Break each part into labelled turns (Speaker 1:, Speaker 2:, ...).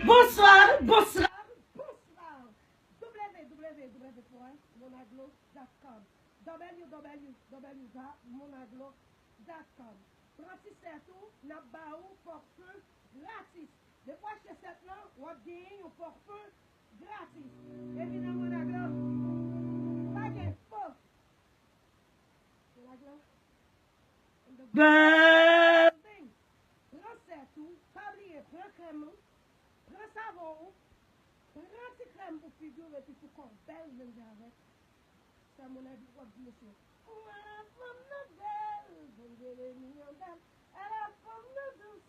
Speaker 1: Bonsoir, bonsoir, bonsoir. www.monaglo.com www.monaglo.com Francis Sertou, n'a pas ou forfait gratis. Des fois, chez cette là, on gagne un forfait gratis. Évidemment, Monaglo, pas de faux. Monaglo. Prends Sertou, pas oublier, prends crème. Prends savon, prends petit crème pour figure et puis pour qu'on belle même avec. Ça mon avis, quoi dit monsieur. La femme de belle, elle a femme de douce.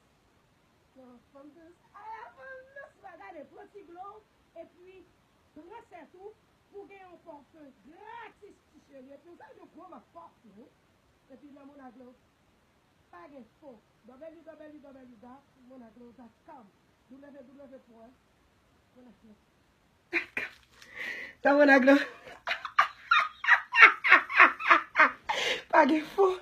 Speaker 1: La femme douce, elle a femme douce. Regardez, petit glow et puis prends ça tout pour gagner un forfait gratis, petit chéri. Et puis ça, je prends ma porte. Et puis dans mon aglo, pas de faux. www.monaglo.com Tá, Monaglo? Pague fou.